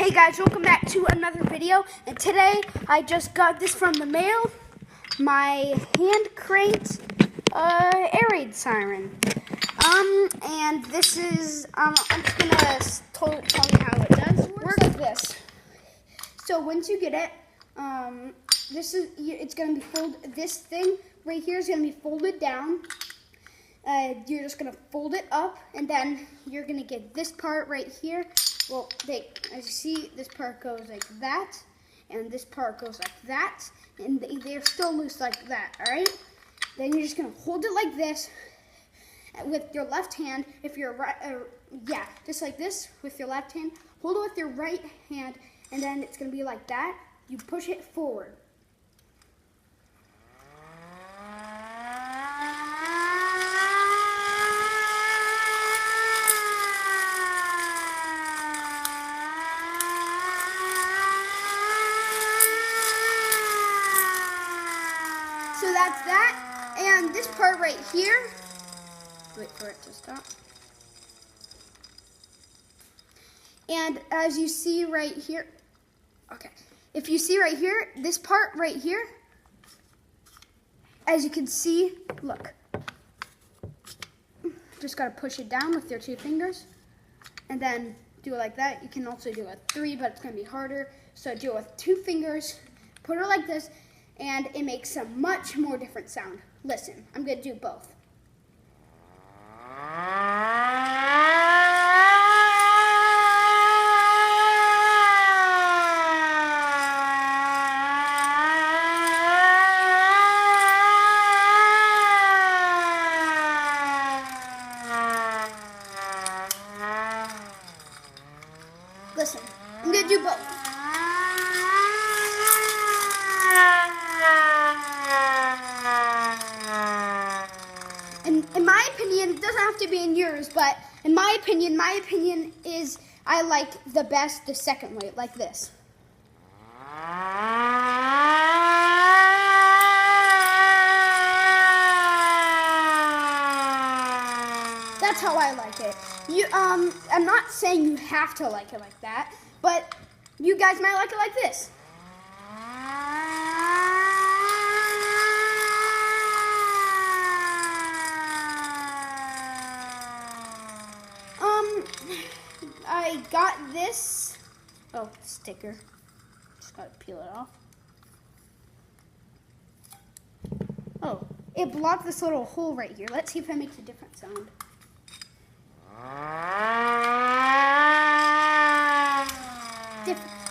Hey guys, welcome back to another video, and today I just got this from the mail, my hand cranked Raid Siren. And this is, I'm just gonna tell you how it does. It works like this. So once you get it, it's gonna be folded, this thing right here is gonna be folded down. You're just gonna fold it up, and then you're gonna get this part right here. Well, as you see, this part goes like that, and this part goes like that, and they're still loose like that, all right? Then you're just gonna hold it like this with your left hand. If you're right, just like this with your left hand. Hold it with your right hand, and then it's gonna be like that. You push it forward. So that's that, and this part right here, wait for it to stop. And as you see right here, okay, if you see right here, this part right here, as you can see, look, just gotta push it down with your 2 fingers, and then do it like that. You can also do it with 3, but it's gonna be harder, so do it with 2 fingers, put it like this, and it makes a much more different sound. Listen, I'm gonna do both. Listen, I'm gonna do both. And in my opinion, it doesn't have to be in yours, but in my opinion is I like the best the second way, like this. That's how I like it. I'm not saying you have to like it like that, but you guys might like it like this. I got this, sticker, just gotta peel it off. Oh, it blocked this little hole right here. Let's see if it makes a different sound.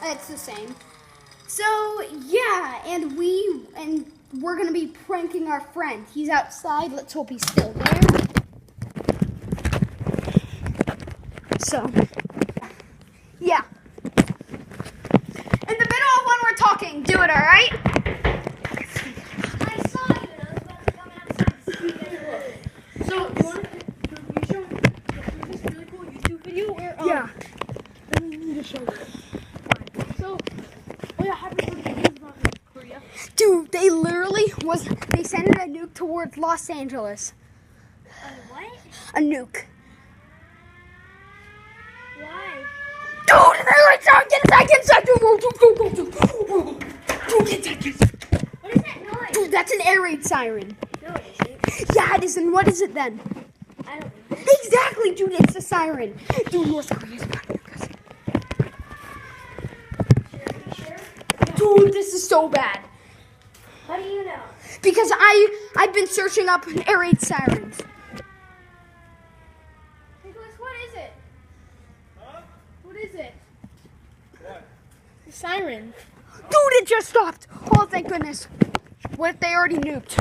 It's the same. So yeah, and we're gonna be pranking our friend. He's outside. Let's hope he's still there. So yeah, in the middle of when we're talking, do it, all right? I saw you. I was about to come outside to see you. So you want to show this really cool YouTube video where Yeah. I need to show you. So, have you heard news about North Korea? Dude, they sent a nuke towards Los Angeles. What? A nuke. Why? Dude, get inside, go. What is that noise? Dude, that's an air raid siren. No, it isn't. Yeah, it is, and what is it then? I don't know. Exactly, dude, it's a siren. Dude, North Korea's about to nuke us. Sure? Dude, this is so bad. How do you know? Because I've been searching up air raid sirens. Nicholas, what is it? Huh? What is it? What? A siren. Dude, it just stopped. Oh, thank goodness. What if they already nuked?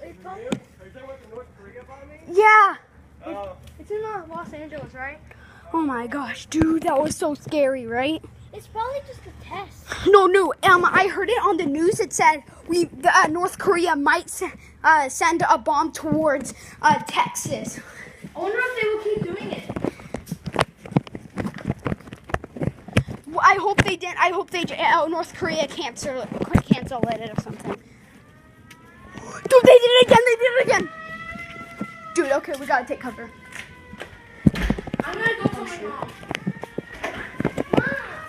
Are you talking about the North Korea bombing? Yeah. It's in Los Angeles, right? Oh my gosh, dude, that was so scary, right? It's probably just a test. No. I heard it on the news. It said North Korea might send a bomb towards Texas. I wonder if they will keep doing it. I hope they didn't. I hope North Korea cancel it or something. Dude, they did it again. Dude, okay, we gotta take cover. I'm gonna go for my mom. Mom!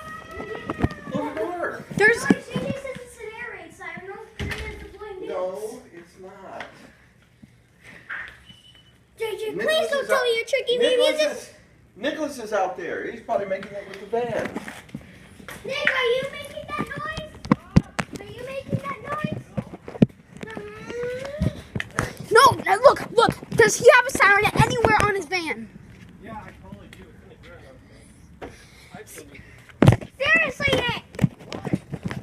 There's. JJ says it's an air raid siren. North Korea is deploying nukes. No, it's not. JJ, Nicholas please don't is tell out- me you're tricky me. Nicholas is out there. He's probably making it with the band. Nick, are you making that noise? Are you making that noise? No, now look. Does he have a siren anywhere on his van? Yeah, I totally do. It's in the ground. I've seen it. Seriously, Nick.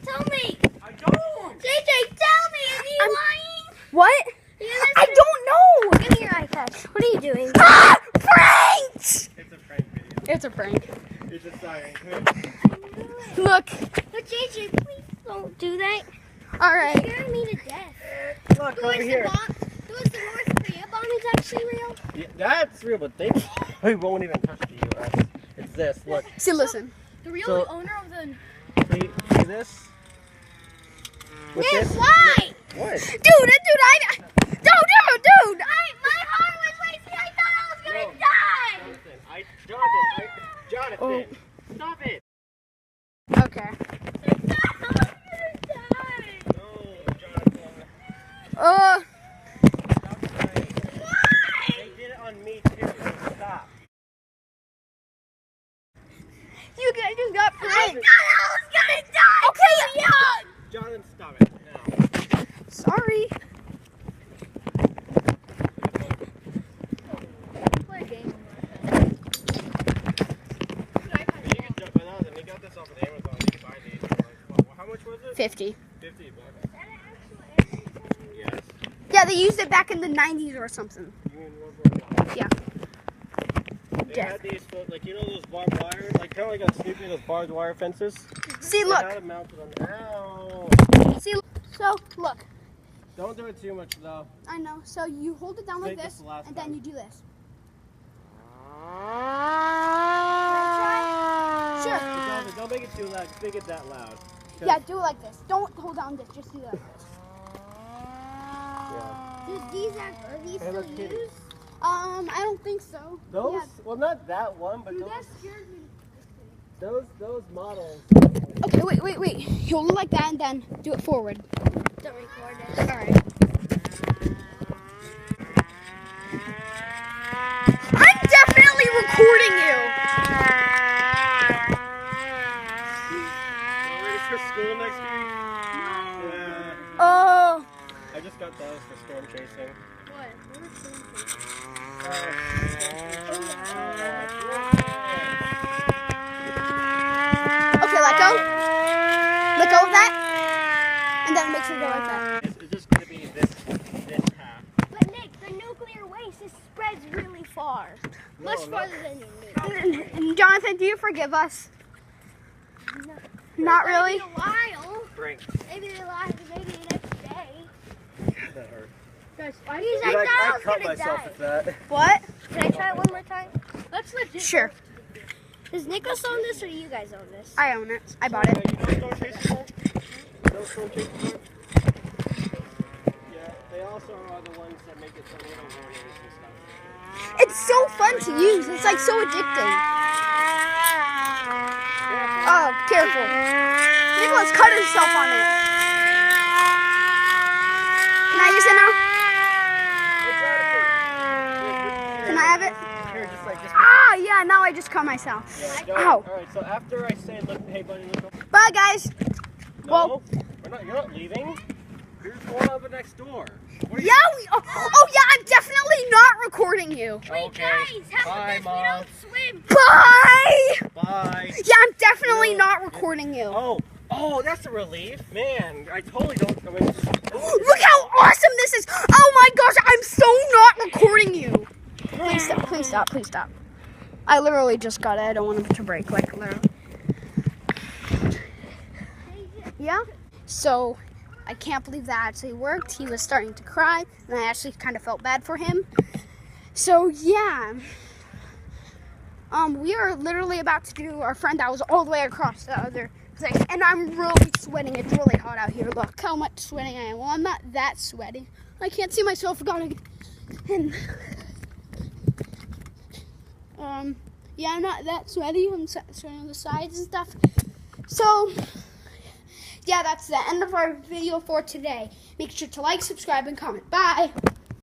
Tell me. I don't! JJ, tell me. Are you lying? What? You I don't know. Give me your iPad. What are you doing? Ah, pranked! It's a prank video. It's a prank. It's a siren. Look. But JJ, please don't do that. All right. You're scaring me to death. Look over here. Who is the North Korea bomb is actually real? Yeah, that's real, but they won't even touch the U.S. It's this. Look. See, listen. The real So- owner of the... See this? With Nick, this? why? What? Dude, dude. My heart was racing. I thought I was gonna die. Jonathan, stop it! Okay. I thought I was gonna die. No, Jonathan. Stop crying. They did it on me too. Stop. You guys just got I pranked. thought I was gonna die. Okay. Jonathan, stop it now. Sorry. Play a game. You can jump it out and we got this off of Amazon. You can buy these. Like, how much was it? 50. 50 bucks. Yes. Yeah, they used it back in the 90s or something. You mean World War I? Yeah. They Yeah. had these, like, you know those barbed wire, like kind of like on Snoopy, those barbed wire fences? See, They look. had them mounted on. Ow! See, so look. Don't do it too much though. I know. So you hold it down like Take this, this the last and then time. you do this. Sure. Sure. Jonathan, don't make it too loud. Just make it that loud. 'Cause- Yeah, do it like this. Don't hold down this. Just do that. Yeah. Are these Hey, still look, kitty. used? I don't think so. Those? Yeah. Well, not that one, but Dude, those. that scared me. Those models. Okay, wait. You hold it like that, and then do it forward. Don't record it. All right. I'm definitely recording you. You ready for school next week? Yeah. Oh. I just got those for storm chasing. Okay, let go. Let go of that, and then make sure to go like that. It's just gonna be this half. But Nick, the nuclear waste spreads really far. No, Much not- farther than you knew. And Jonathan, do you forgive us? No. Not Maybe really. a while. Frank. Maybe the last, maybe the next day. That hurt. Guys, Dude, I thought I was cut gonna myself die. with that. What? Can I try it one more time? Let's legit. Sure. Does Nicholas own this or you guys own this? I own it. I bought it. You know storm chasing are? You know storm chasing are? Yeah, they also are the ones that make it so they don't warnings and stuff. It's so fun to use. It's like so addicting. Oh, careful. Nicholas cut himself on it. Can I use it now? Can I have it? Here, just like this. Ah, yeah, now I just cut myself. Ow. Alright, so after I say, look, hey buddy, look over. Bye, guys. No, Well- you're not leaving. You're just going out the next door. What are Yeah, oh, yeah, I'm definitely not recording you. you- Wait, guys, how Bye, about this? Mom. We don't swim. Bye. Bye. Yeah, I'm definitely not recording you. Oh, that's a relief. Man, I totally don't. I mean, Look how awesome this is. Oh my gosh, I'm so not recording you. Please stop. I literally just got it. I don't want it to break, like literally. Yeah? So, I can't believe that actually worked. He was starting to cry, and I actually kind of felt bad for him. So, yeah. We are literally about to do our friend that was all the way across the other place, and I'm really sweating. It's really hot out here. Look how much sweating I am. Well, I'm not that sweaty. I can't see myself. And yeah, I'm not that sweaty. I'm sweating on the sides and stuff. So yeah, that's the end of our video for today. Make sure to like, subscribe, and comment. Bye.